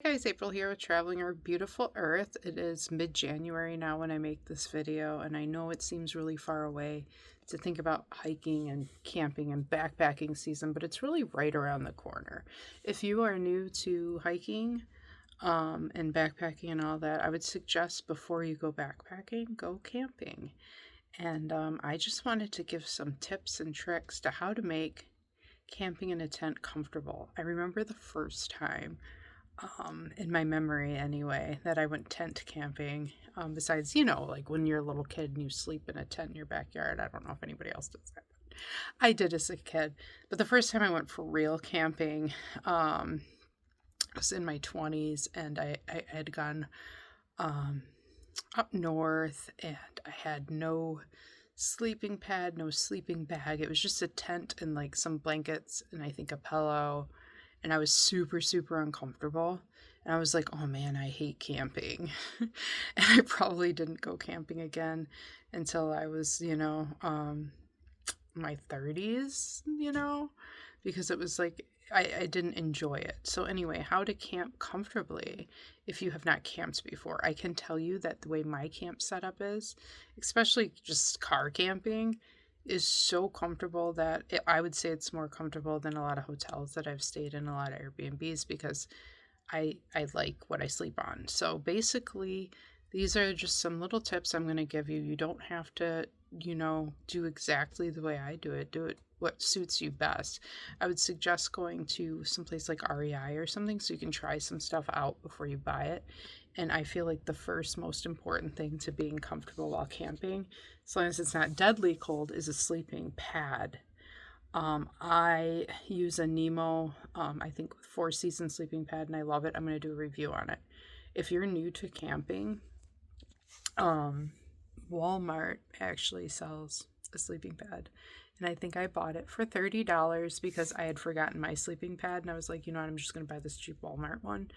Hey guys, April here with Traveling Our Beautiful Earth. It is mid-January now when I make this video, and I know it seems really far away to think about hiking and camping and backpacking season, but it's really right around the corner. If you are new to hiking and backpacking and all that, I would suggest before you go backpacking, go camping. And I just wanted to give some tips and tricks to how to make camping in a tent comfortable. I remember the first time in my memory anyway, that I went tent camping. Besides, like when you're a little kid and you sleep in a tent in your backyard. I don't know if anybody else does that. But I did as a kid. But the first time I went for real camping, I was in my 20s and I had gone up north and I had no sleeping pad, no sleeping bag. It was just a tent and like some blankets and I think a pillow, and I was super, super uncomfortable. And I was like, oh man, I hate camping. And I probably didn't go camping again until I was, my 30s, because it was like, I didn't enjoy it. So, anyway, how to camp comfortably if you have not camped before. I can tell you that the way my camp setup is, especially just car camping, is so comfortable that I would say it's more comfortable than a lot of hotels that I've stayed in, a lot of Airbnbs, because I like what I sleep on. So basically, these are just some little tips I'm going to give you. You don't have to, do exactly the way I do it. Do it what suits you best. I would suggest going to someplace like REI or something so you can try some stuff out before you buy it. And I feel like the first most important thing to being comfortable while camping, as long as it's not deadly cold, is a sleeping pad. I use a Nemo, I think Four Seasons sleeping pad, and I love it. I'm going to do a review on it. If you're new to camping, Walmart actually sells a sleeping pad. And I think I bought it for $30 because I had forgotten my sleeping pad. And I was like, you know what, I'm just going to buy this cheap Walmart one.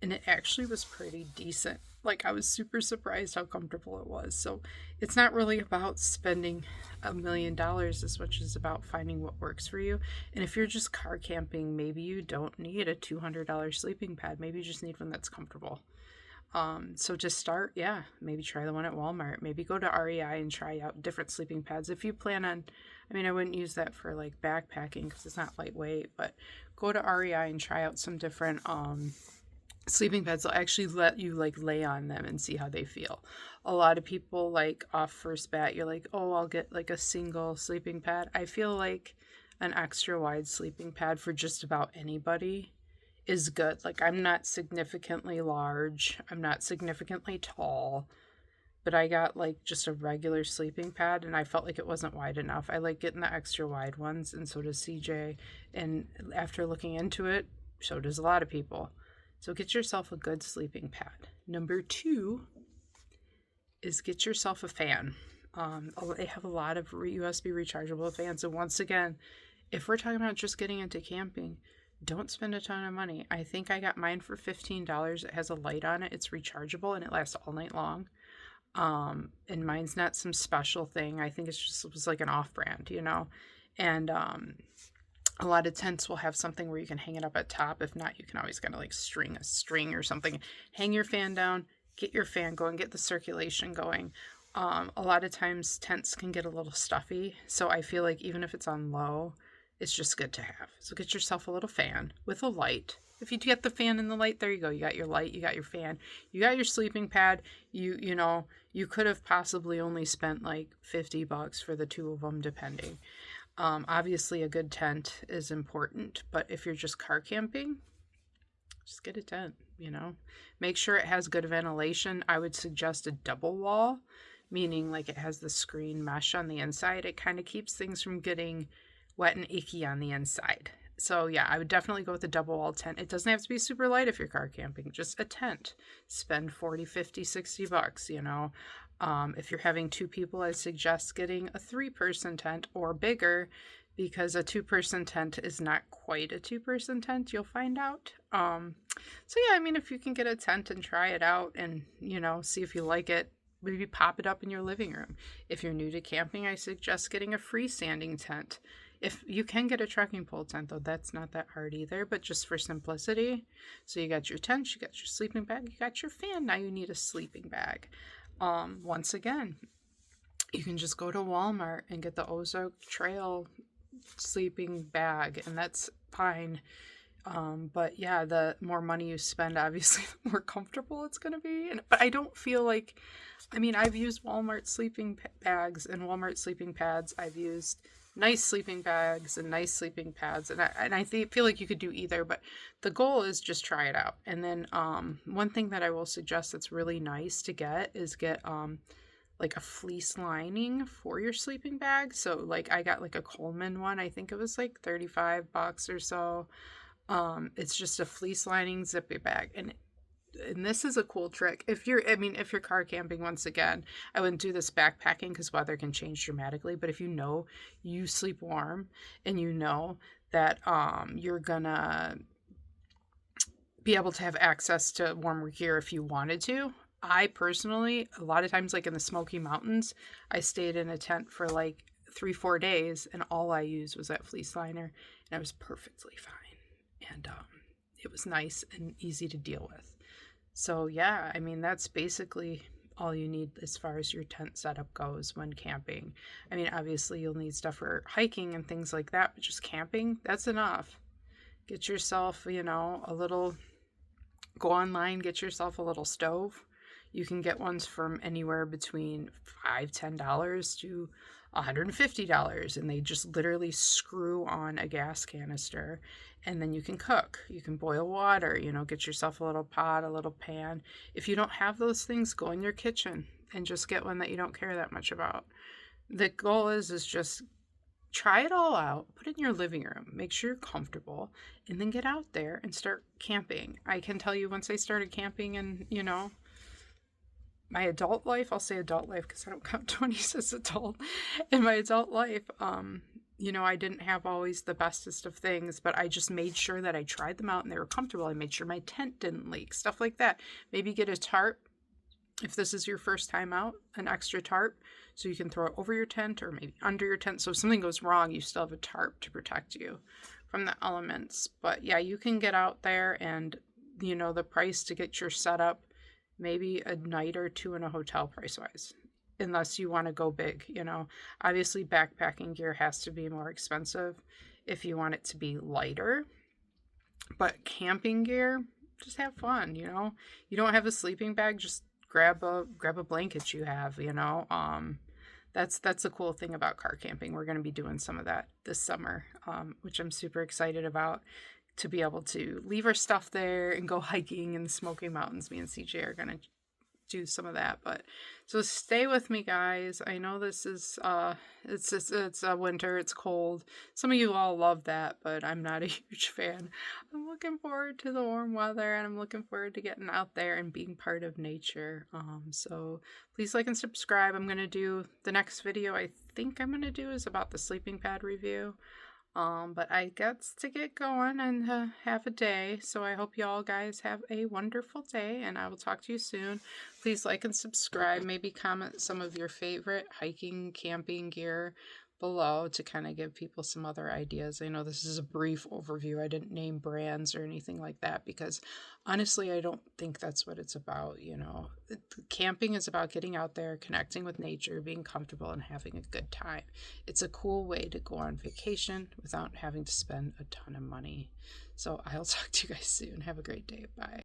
And it actually was pretty decent. Like, I was super surprised how comfortable it was. So it's not really about spending $1 million as much as about finding what works for you. And if you're just car camping, maybe you don't need a $200 sleeping pad. Maybe you just need one that's comfortable. So to start, yeah, maybe try the one at Walmart. Maybe go to REI and try out different sleeping pads. If you plan on, I wouldn't use that for like backpacking because it's not lightweight, but go to REI and try out some different sleeping pads. They'll actually let you like lay on them and see how they feel. A lot of people, like, off first bat, you're like, oh, I'll get like a single sleeping pad. I feel like an extra wide sleeping pad for just about anybody is good. Like, I'm not significantly large, I'm not significantly tall, but I got like just a regular sleeping pad and I felt like it wasn't wide enough. I like getting the extra wide ones, and so does CJ. And after looking into it, so does a lot of people. So get yourself a good sleeping pad. Number 2 is get yourself a fan. They have a lot of USB rechargeable fans. And once again, if we're talking about just getting into camping, don't spend a ton of money. I think I got mine for $15. It has a light on it. It's rechargeable and it lasts all night long. And mine's not some special thing. I think it was like an off-brand, And a lot of tents will have something where you can hang it up at top. If not, you can always kind of like string a string or something. Hang your fan down, get your fan going, get the circulation going. A lot of times tents can get a little stuffy. So I feel like even if it's on low, it's just good to have. So get yourself a little fan with a light. If you get the fan and the light, there you go. You got your light, you got your fan, you got your sleeping pad. You could have possibly only spent like $50 for the two of them, depending. Obviously, a good tent is important, but if you're just car camping, just get a tent, Make sure it has good ventilation. I would suggest a double wall, meaning like it has the screen mesh on the inside. It kind of keeps things from getting wet and icky on the inside. So yeah, I would definitely go with a double wall tent. It doesn't have to be super light if you're car camping, just a tent. Spend 40, 50, $60, If you're having 2 people, I suggest getting a 3-person tent or bigger, because a 2-person tent is not quite a 2-person tent. You'll find out. So yeah, if you can get a tent and try it out and, see if you like it, maybe pop it up in your living room. If you're new to camping, I suggest getting a freestanding tent. If you can get a trekking pole tent, though, that's not that hard either, but just for simplicity. So you got your tent, you got your sleeping bag, you got your fan. Now you need a sleeping bag. Once again, you can just go to Walmart and get the Ozark Trail sleeping bag, and that's fine. But yeah, the more money you spend, obviously, the more comfortable it's going to be. But I don't feel like, I mean, I've used Walmart sleeping bags and Walmart sleeping pads. I've used nice sleeping bags and nice sleeping pads, and I feel like you could do either. But the goal is just try it out. And then one thing that I will suggest that's really nice to get is get like a fleece lining for your sleeping bag. So like I got like a Coleman one. I think it was like $35 or so. It's just a fleece lining zippy bag, and this is a cool trick. If you're car camping, once again, I wouldn't do this backpacking because weather can change dramatically. But if you know you sleep warm and you know that you're gonna be able to have access to warmer gear if you wanted to. I personally, a lot of times, like in the Smoky Mountains, I stayed in a tent for like 3-4 days, and all I used was that fleece liner, and I was perfectly fine. And it was nice and easy to deal with. So yeah, I mean, that's basically all you need as far as your tent setup goes when camping. I mean, obviously you'll need stuff for hiking and things like that, but just camping, that's enough. Get yourself, go online, get yourself a little stove. You can get ones from anywhere between $5-10 to $150, and they just literally screw on a gas canister, and then you can cook. You can boil water, get yourself a little pot, a little pan. If you don't have those things, go in your kitchen and just get one that you don't care that much about. The goal is just try it all out, put it in your living room, make sure you're comfortable, and then get out there and start camping. I can tell you, once I started camping and, my adult life, I'll say adult life because I don't count 20s as adult. In my adult life, I didn't have always the bestest of things, but I just made sure that I tried them out and they were comfortable. I made sure my tent didn't leak, stuff like that. Maybe get a tarp. If this is your first time out, an extra tarp, so you can throw it over your tent or maybe under your tent. So if something goes wrong, you still have a tarp to protect you from the elements. But yeah, you can get out there, and, the price to get your setup, maybe a night or two in a hotel price-wise, unless you want to go big. Obviously backpacking gear has to be more expensive if you want it to be lighter. But camping gear, just have fun. You don't have a sleeping bag, just grab a blanket you have. That's the cool thing about car camping. We're going to be doing some of that this summer, which I'm super excited about, to be able to leave our stuff there and go hiking in the Smoky Mountains. Me and CJ are going to do some of that. But so stay with me, guys. I know this is it's winter, it's cold. Some of you all love that, but I'm not a huge fan. I'm looking forward to the warm weather, and I'm looking forward to getting out there and being part of nature. So please like and subscribe. I'm going to do the next video I think I'm going to do is about the sleeping pad review. But I got to get going and have a day. So I hope y'all guys have a wonderful day, and I will talk to you soon. Please like and subscribe. Maybe comment some of your favorite hiking, camping gear below to kind of give people some other ideas. I know this is a brief overview. I didn't name brands or anything like that because honestly, I don't think that's what it's about. Camping is about getting out there, connecting with nature, being comfortable, and having a good time. It's a cool way to go on vacation without having to spend a ton of money. So I'll talk to you guys soon. Have a great day. Bye.